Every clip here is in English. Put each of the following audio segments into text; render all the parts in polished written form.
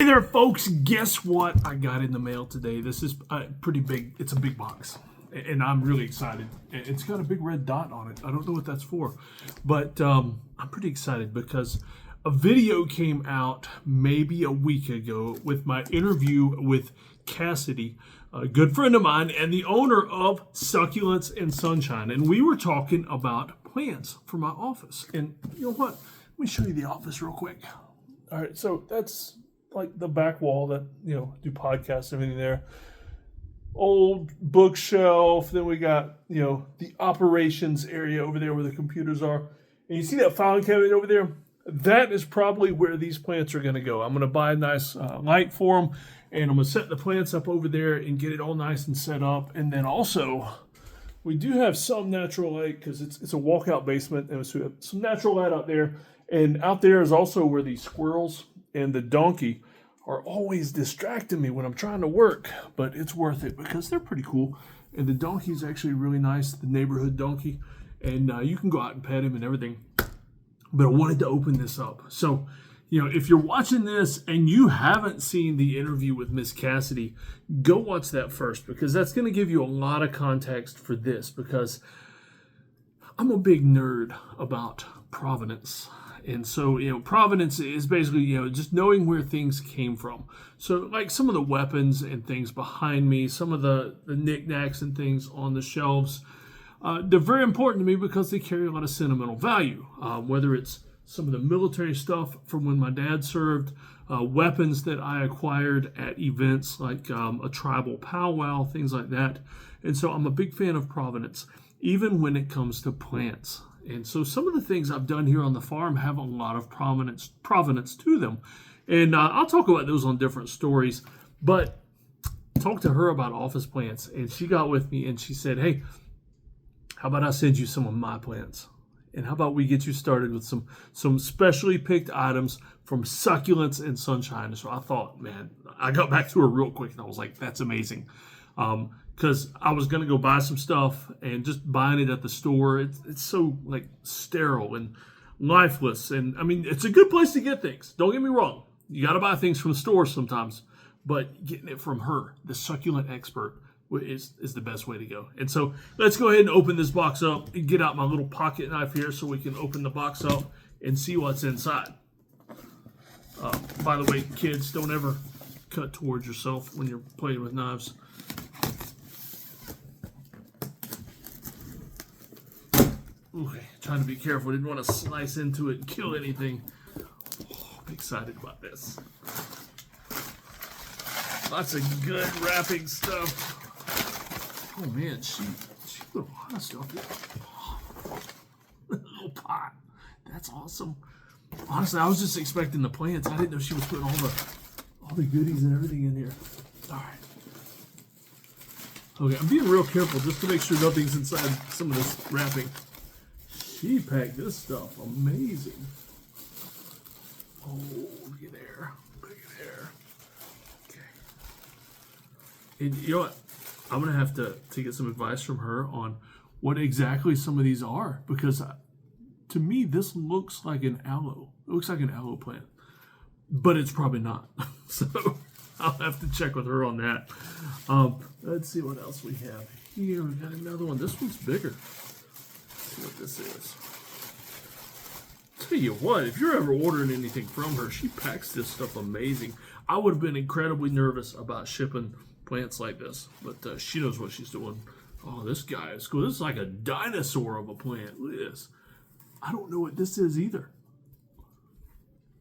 Hey there, folks. Guess what I got in the mail today? This is pretty big. It's a big box, and I'm really excited. It's got a big red dot on it. I don't know what that's for, but I'm pretty excited because a video came out maybe a week ago with my interview with Cassidy, a good friend of mine and the owner of Succulents and Sunshine. And we were talking about plants for my office. And you know what? Let me show you the office real quick. All right, so that's like the back wall that, do podcasts and everything there. Old bookshelf. Then we got, the operations area over there where the computers are. And you see that filing cabinet over there? That is probably where these plants are going to go. I'm going to buy a nice light for them, and I'm going to set the plants up over there and get it all nice and set up. And then also, we do have some natural light because it's a walkout basement, and so we have some natural light out there. And out there is also where the squirrels and the donkey are always distracting me when I'm trying to work, but it's worth it because they're pretty cool. And the donkey's actually really nice, the neighborhood donkey, and you can go out and pet him and everything. But I wanted to open this up. So, if you're watching this and you haven't seen the interview with Miss Cassidy, go watch that first because that's going to give you a lot of context for this because I'm a big nerd about provenance. And so, provenance is basically, just knowing where things came from. So, like some of the weapons and things behind me, some of the knickknacks and things on the shelves, they're very important to me because they carry a lot of sentimental value. Whether it's some of the military stuff from when my dad served, weapons that I acquired at events like a tribal powwow, things like that. And so I'm a big fan of provenance, even when it comes to plants. And so some of the things I've done here on the farm have a lot of provenance to them. And I'll talk about those on different stories. But talk to her about office plants. And she got with me and she said, hey, how about I send you some of my plants? And how about we get you started with some specially picked items from Succulents and Sunshine? So I thought, man, I got back to her real quick and I was like, that's amazing. Because I was going to go buy some stuff and just buying it at the store, it's so like sterile and lifeless. And I mean, it's a good place to get things. Don't get me wrong. You got to buy things from the store sometimes, but getting it from her, the succulent expert, is the best way to go. And so let's go ahead and open this box up and get out my little pocket knife here so we can open the box up and see what's inside. By the way, kids, don't ever cut towards yourself when you're playing with knives. Okay, trying to be careful. Didn't want to slice into it and kill anything. Oh, I'm excited about this. Lots of good wrapping stuff. Oh man, she put a lot of stuff in. Oh, a little pot. That's awesome. Honestly, I was just expecting the plants. I didn't know she was putting all the goodies and everything in here. All right. Okay, I'm being real careful just to make sure nothing's inside some of this wrapping. She packed this stuff amazing. Oh, look at there. Look at there. Okay. And you know what? I'm going to have to get some advice from her on what exactly some of these are. Because to me, this looks like an aloe. It looks like an aloe plant. But it's probably not. So I'll have to check with her on that. Let's see what else we have here. We got another one. This one's bigger. What this is. Tell you what, if you're ever ordering anything from her, she packs this stuff amazing. I would have been incredibly nervous about shipping plants like this, but she knows what she's doing. Oh, this guy is cool. This is like a dinosaur of a plant. Look at this. I don't know what this is either.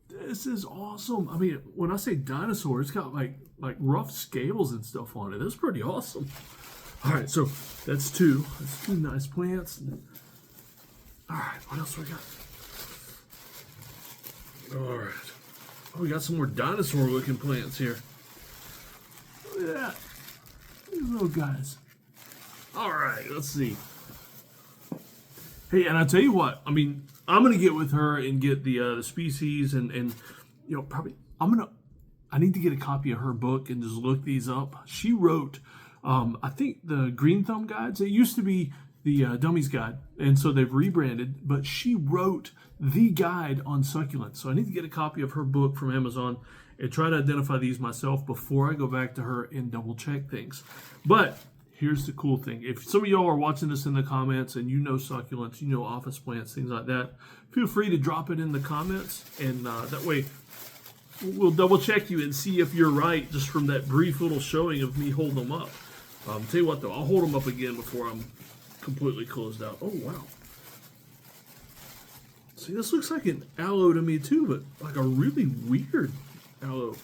This is awesome. I mean, when I say dinosaur, it's got like rough scales and stuff on it. That's pretty awesome. All right, so that's two. That's two nice plants. All right, what else we got? All right. Oh, we got some more dinosaur-looking plants here. Look at that. These little guys. All right, let's see. Hey, and I tell you what, I mean, I'm going to get with her and get the species and probably I need to get a copy of her book and just look these up. She wrote, I think, the Green Thumb Guides. It used to be the Dummies Guide, and so they've rebranded, but she wrote the guide on succulents. So I need to get a copy of her book from Amazon and try to identify these myself before I go back to her and double check things. But here's the cool thing. If some of y'all are watching this in the comments and you know succulents, you know office plants, things like that, feel free to drop it in the comments, and that way we'll double check you and see if you're right just from that brief little showing of me holding them up. Tell you what though, I'll hold them up again before I'm completely closed out. Oh wow. See, this looks like an aloe to me too, but like a really weird aloe.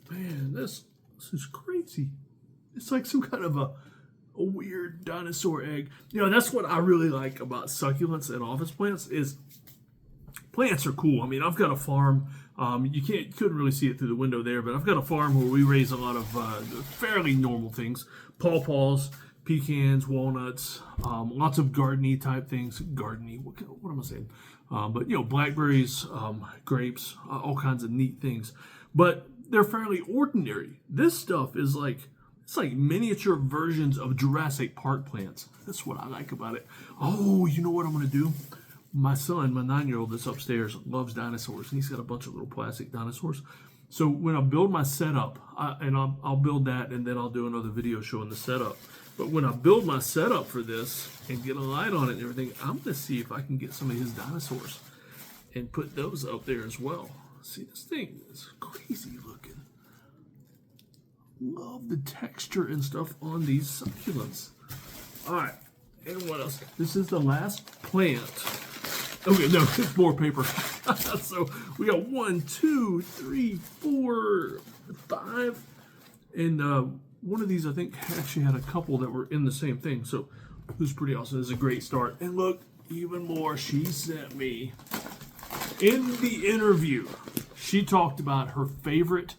Man, this is crazy. It's like some kind of a weird dinosaur egg. You know, that's what I really like about succulents and office plants is plants are cool. I mean, I've got a farm. You couldn't really see it through the window there, but I've got a farm where we raise a lot of fairly normal things. Pawpaws, pecans, walnuts, lots of gardeny type things. Gardeny, what am I saying? But, you know, blackberries, grapes, all kinds of neat things. But they're fairly ordinary. This stuff is like, it's like miniature versions of Jurassic Park plants. That's what I like about it. Oh, you know what I'm going to do? My son, my 9-year-old that's upstairs, loves dinosaurs. And he's got a bunch of little plastic dinosaurs. So when I build my setup, I'll build that, and then I'll do another video showing the setup. But when I build my setup for this and get a light on it and everything, I'm going to see if I can get some of his dinosaurs and put those up there as well. See, this thing is crazy looking. Love the texture and stuff on these succulents. All right, and what else? This is the last plant. Okay, no, it's more paper. So we got 1, 2, 3, 4, 5, and one of these I think actually had a couple that were in the same thing. So it was pretty awesome. This is a great start. And look, even more she sent me. In the interview, she talked about her favorite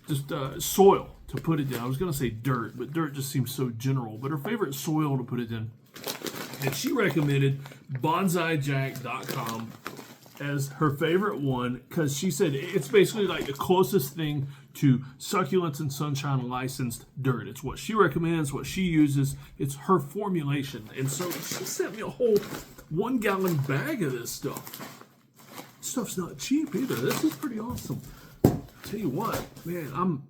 just soil to put it in. I was going to say dirt, but dirt just seems so general. But her favorite soil to put it in. And she recommended bonsaijack.com as her favorite one because she said it's basically like the closest thing to Succulents and Sunshine licensed dirt. It's what she recommends, what she uses. It's her formulation. And so she sent me a whole 1-gallon bag of this stuff. This stuff's not cheap either. This is pretty awesome. Tell you what, man, I'm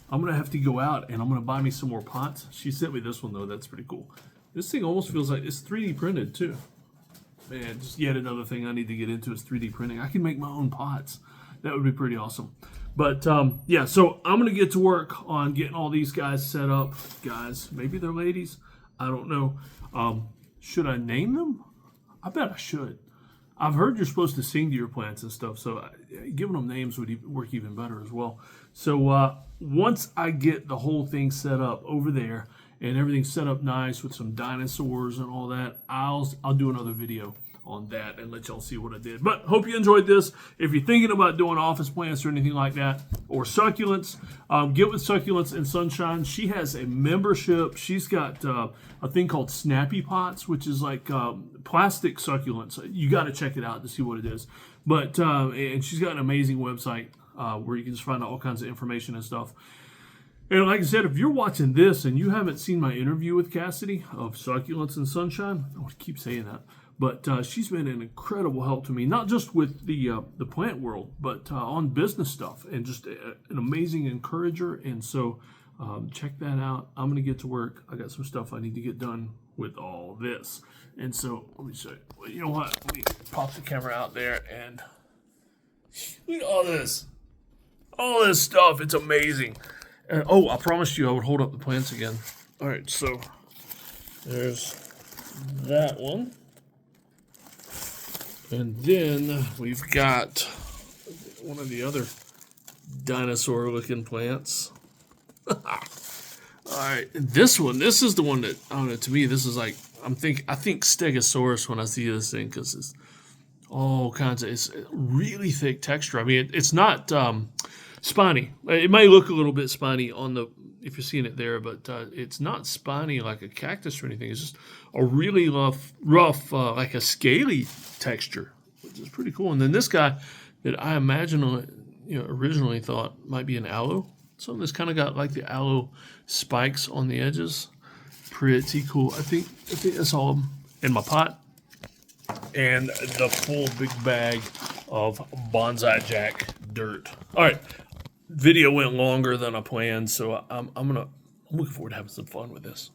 gonna have to go out and I'm gonna buy me some more pots. She sent me this one though. That's pretty cool. This thing almost feels like it's 3D printed too. Man, just yet another thing I need to get into is 3D printing. I can make my own pots. That would be pretty awesome. But yeah, so I'm gonna get to work on getting all these guys set up. Guys, maybe they're ladies. I don't know. Should I name them? I bet I should. I've heard you're supposed to sing to your plants and stuff, so giving them names would work even better as well. So once I get the whole thing set up over there and everything's set up nice with some dinosaurs and all that, I'll do another video on that and let y'all see what I did. But hope you enjoyed this. If you're thinking about doing office plants or anything like that, or succulents, get with Succulents and Sunshine. She has a membership. She's got a thing called Snappy Pots, which is like plastic succulents. You got to check it out to see what it is. But and she's got an amazing website where you can just find out all kinds of information and stuff. And like I said, if you're watching this and you haven't seen my interview with Cassidy of Succulents and Sunshine, I keep saying that, but she's been an incredible help to me, not just with the plant world, but on business stuff, and just an amazing encourager. And so check that out. I'm going to get to work. I got some stuff I need to get done with all this. And so let me show you. Well, you know what? Let me pop the camera out there and look at all this. All this stuff. It's amazing. And, oh, I promised you I would hold up the plants again. All right, so there's that one. And then we've got one of the other dinosaur-looking plants. All right, and this one, this is the one that, I don't know, to me, this is like, I think Stegosaurus when I see this thing, because it's all kinds of, it's really thick texture. I mean, it's not spiny. It may look a little bit spiny on the, if you're seeing it there, but it's not spiny like a cactus or anything. It's just a really rough like a scaly texture, which is pretty cool. And then this guy that I originally thought might be an aloe. So this kind of got like the aloe spikes on the edges. Pretty cool. I think that's all in my pot. And the full big bag of bonsaijack dirt. All right, video went longer than I planned, so I'm looking forward to having some fun with this.